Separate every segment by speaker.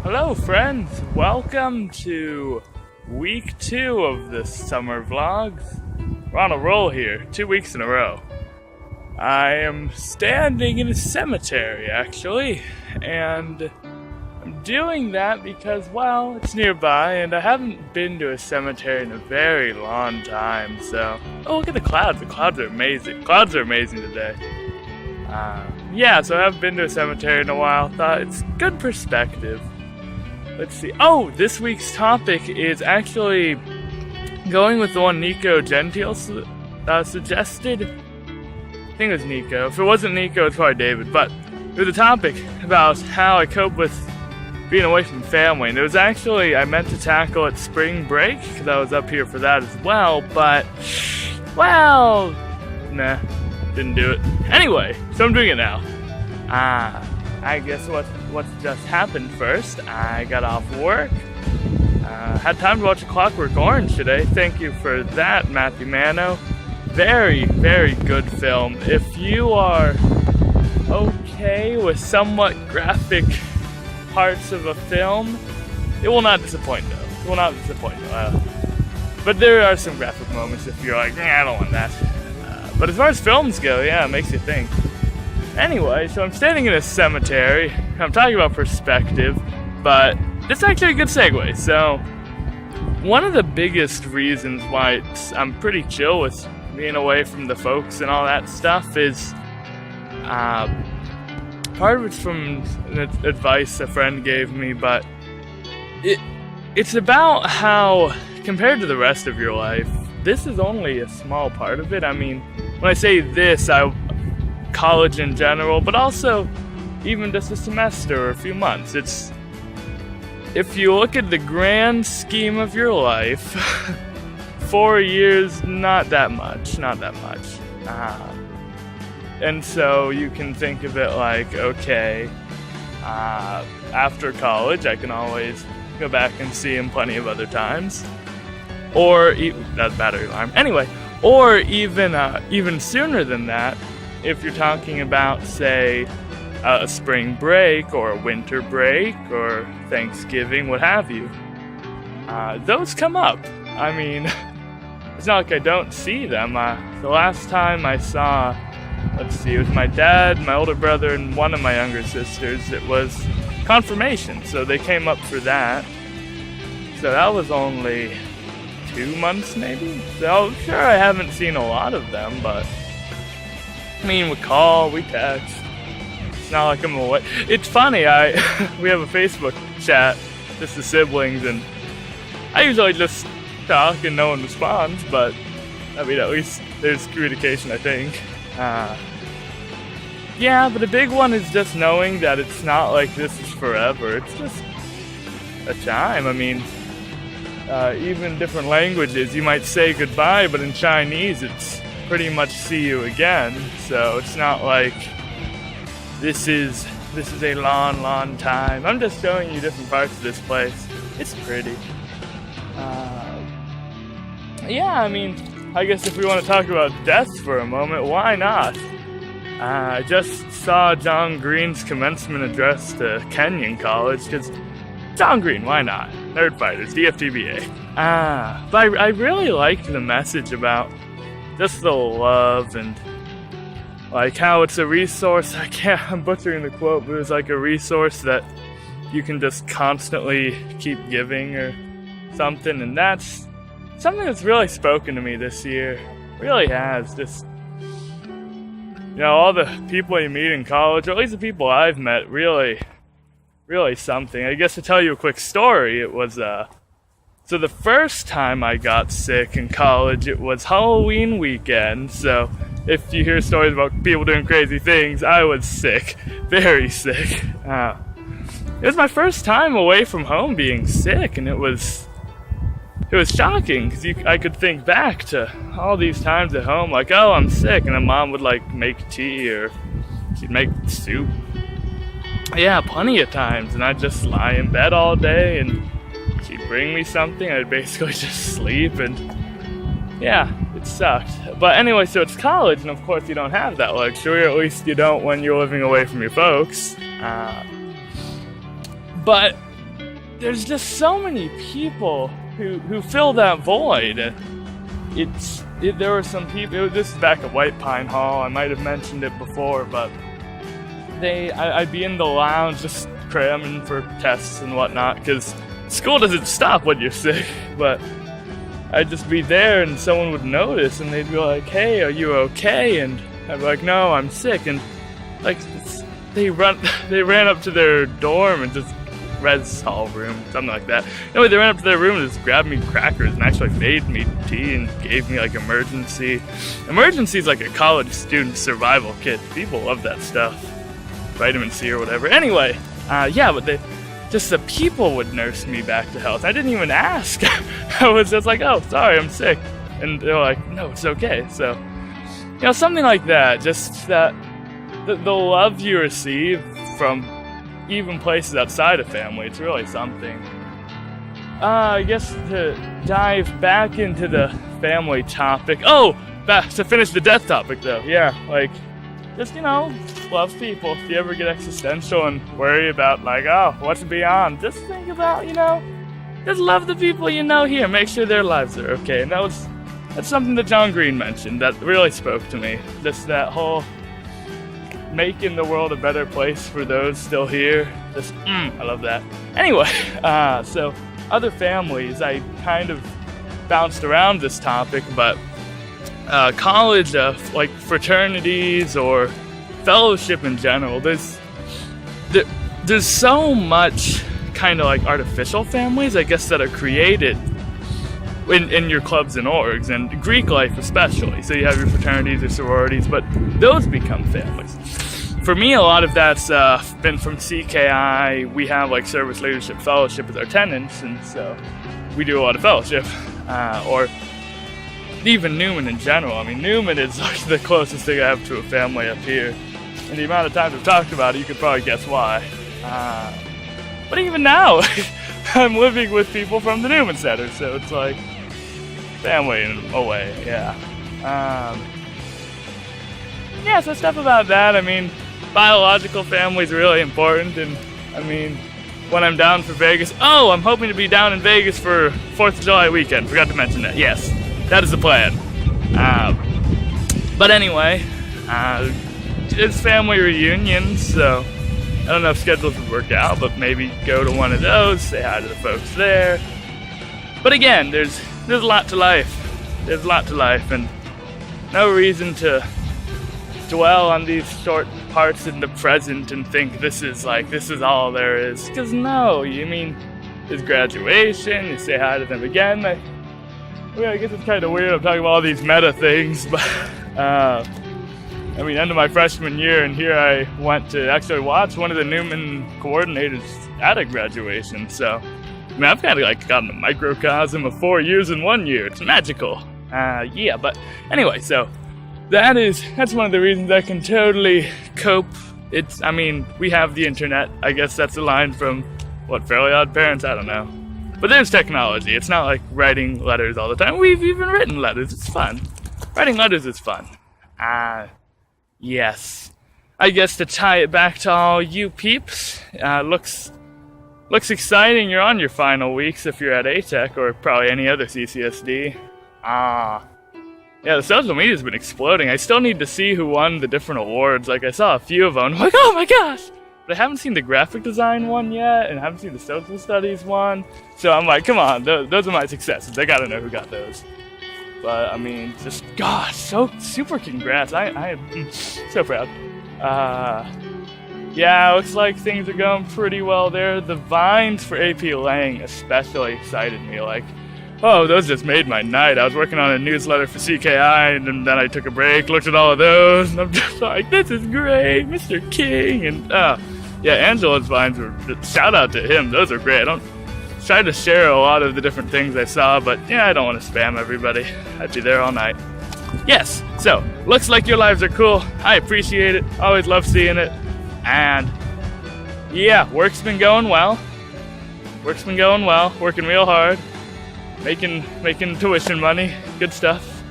Speaker 1: Hello friends, welcome to week 2 of the summer vlogs. We're on a roll here, 2 weeks in a row. I am standing in a cemetery actually, and I'm doing that because, well, it's nearby and I haven't been to a cemetery in a very long time, so... Oh, look at the clouds are amazing. Clouds are amazing today. So I haven't been to a cemetery in a while, thought it's good perspective. Let's see. Oh, this week's topic is actually going with the one Nico Gentile suggested. I think it was Nico. If it wasn't Nico, it's probably David. But it was a topic about how I cope with being away from family. And it was actually, I meant to tackle it spring break, because I was up here for that as well. But, well, nah, didn't do it. Anyway, so I'm doing it now. I guess what's just happened first, I got off work, had time to watch A Clockwork Orange today. Thank you for that, Matthew Mano. Very, very good film. If you are okay with somewhat graphic parts of a film, it will not disappoint though. It will not disappoint though. But there are some graphic moments if you're like, I don't want that. But as far as films go, yeah, it makes you think. Anyway, so I'm standing in a cemetery. I'm talking about perspective, but it's actually a good segue. So, one of the biggest reasons why I'm pretty chill with being away from the folks and all that stuff is, part of it's from advice a friend gave me, but it's about how, compared to the rest of your life, this is only a small part of it. I mean, when I say this, college in general, but also even just a semester or a few months. It's, if you look at the grand scheme of your life, 4 years, not that much. And so you can think of it like, okay, after college, I can always go back and see him plenty of other times. Or, that's battery alarm. Anyway, or even sooner than that, if you're talking about, say, a spring break or a winter break or Thanksgiving, what have you, those come up. I mean, it's not like I don't see them. The last time I saw, it was my dad, my older brother, and one of my younger sisters. It was confirmation, so they came up for that. So that was only 2 months, maybe? So sure, I haven't seen a lot of them, but I mean, we call, we text. It's not like I'm away. It's funny, we have a Facebook chat, just the siblings, and I usually just talk and no one responds, but I mean, at least there's communication, I think. Yeah, but a big one is just knowing that it's not like this is forever. It's just a time. I mean, even different languages, you might say goodbye, but in Chinese it's pretty much see you again. So it's not like this is a long time. I'm just showing you different parts of this place. It's pretty. Yeah, I mean, I guess if we want to talk about death for a moment, why not? I just saw John Green's commencement address to Kenyon College, because John Green, why not? Nerd Fighters, DFTBA. But I really liked the message about just the love and like how it's a resource. I'm butchering the quote, but it was like a resource that you can just constantly keep giving or something, and that's something that's really spoken to me this year. Really has. Just, you know, all the people you meet in college, or at least the people I've met, really something. I guess to tell you a quick story, it was so the first time I got sick in college, it was Halloween weekend. So if you hear stories about people doing crazy things, I was sick, very sick. It was my first time away from home being sick, and it was shocking, because I could think back to all these times at home, like, oh, I'm sick, and then mom would like make tea, or she'd make soup. Yeah, plenty of times, and I'd just lie in bed all day, and she'd bring me something, I'd basically just sleep, and yeah, it sucked. But anyway, so it's college, and of course you don't have that luxury, or at least you don't when you're living away from your folks. But there's just so many people who fill that void. There were some people. This is back at White Pine Hall. I might have mentioned it before, but I'd be in the lounge just cramming for tests and whatnot, because school doesn't stop when you're sick. But I'd just be there, and someone would notice, and they'd be like, "Hey, are you okay?" And I'd be like, "No, I'm sick." And like they ran up to their dorm and just res hall room, something like that. Anyway, they ran up to their room and just grabbed me crackers and actually made me tea and gave me like emergency is like a college student survival kit. People love that stuff, vitamin C or whatever. Anyway, but the people would nurse me back to health. I didn't even ask. I was just like, "Oh, sorry, I'm sick," and they're like, "No, it's okay." So something like that, just that the love you receive from even places outside of family, it's really something. I guess to dive back into the family topic. Back to finish the death topic though. Yeah, like, just, love people. If you ever get existential and worry about like, what's beyond, just think about, just love the people here. Make sure their lives are okay. And that's something that John Green mentioned that really spoke to me. Just that whole making the world a better place for those still here. I love that. Anyway, so other families, I kind of bounced around this topic, but college, like fraternities or fellowship in general, there's so much kind of like artificial families, I guess, that are created in your clubs and orgs, and Greek life especially. So you have your fraternities or sororities, but those become families. For me, a lot of that's been from CKI. We have like service leadership fellowship with our tenants, and so we do a lot of fellowship. Or even Newman in general. I mean, Newman is like the closest thing I have to a family up here. And the amount of times I've talked about it, you could probably guess why. But even now, I'm living with people from the Newman Center, so it's like family in a way, yeah. So stuff about that. I mean, biological family is really important, and I mean, when I'm down for Vegas, I'm hoping to be down in Vegas for 4th of July weekend. Forgot to mention that. Yes, that is the plan. But anyway, it's family reunions, so I don't know if schedules would work out, but maybe go to one of those, say hi to the folks there. But again, there's a lot to life. There's a lot to life, and no reason to dwell on these short parts in the present and think this is all there is. Because no, there's graduation, you say hi to them again. I guess it's kind of weird I'm talking about all these meta things, but end of my freshman year, and here I went to actually watch one of the Newman coordinators at a graduation. So I've kind of like gotten a microcosm of 4 years in 1 year. It's magical. But anyway, so that's one of the reasons I can totally cope. We have the internet. I guess that's a line from, Fairly Odd Parents? I don't know. But there's technology. It's not like writing letters all the time. We've even written letters. It's fun. Writing letters is fun. Yes. I guess to tie it back to all you peeps, looks exciting. You're on your final weeks if you're at ATEC or probably any other CCSD. The social media's been exploding. I still need to see who won the different awards. Like, I saw a few of them. I'm like, oh my gosh! But I haven't seen the graphic design one yet, and I haven't seen the social studies one. So I'm like, come on, those are my successes. I gotta know who got those. But, just, gosh, so super congrats. I am so proud. Looks like things are going pretty well there. The vines for AP Lang especially excited me. Like, those just made my night. I was working on a newsletter for CKI, and then I took a break, looked at all of those, and I'm just like, this is great, Mr. King. And, Angela's vines were, shout out to him. Those are great. I tried to share a lot of the different things I saw, but I don't want to spam everybody. I'd be there all night. Yes, so, looks like your lives are cool. I appreciate it. Always love seeing it. And, work's been going well. Working real hard. Making tuition money. Good stuff.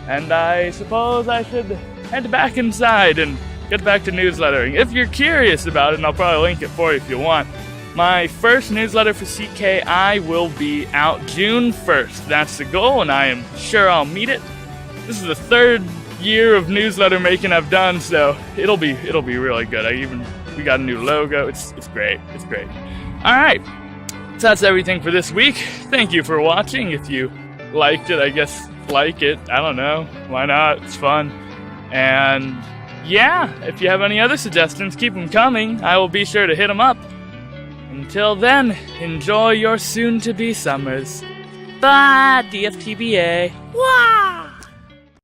Speaker 1: And I suppose I should head back inside and get back to newslettering. If you're curious about it, and I'll probably link it for you if you want, My first newsletter for CKI will be out June 1st. That's the goal, and I am sure I'll meet it. This is the third year of newsletter making I've done, so it'll be really good. We got a new logo. It's great. It's great. All right. So that's everything for this week. Thank you for watching. If you liked it, I guess like it. I don't know. Why not? It's fun. And yeah, if you have any other suggestions, keep them coming. I will be sure to hit them up. Until then, enjoy your soon-to-be summers. Bye, DFTBA. Wow!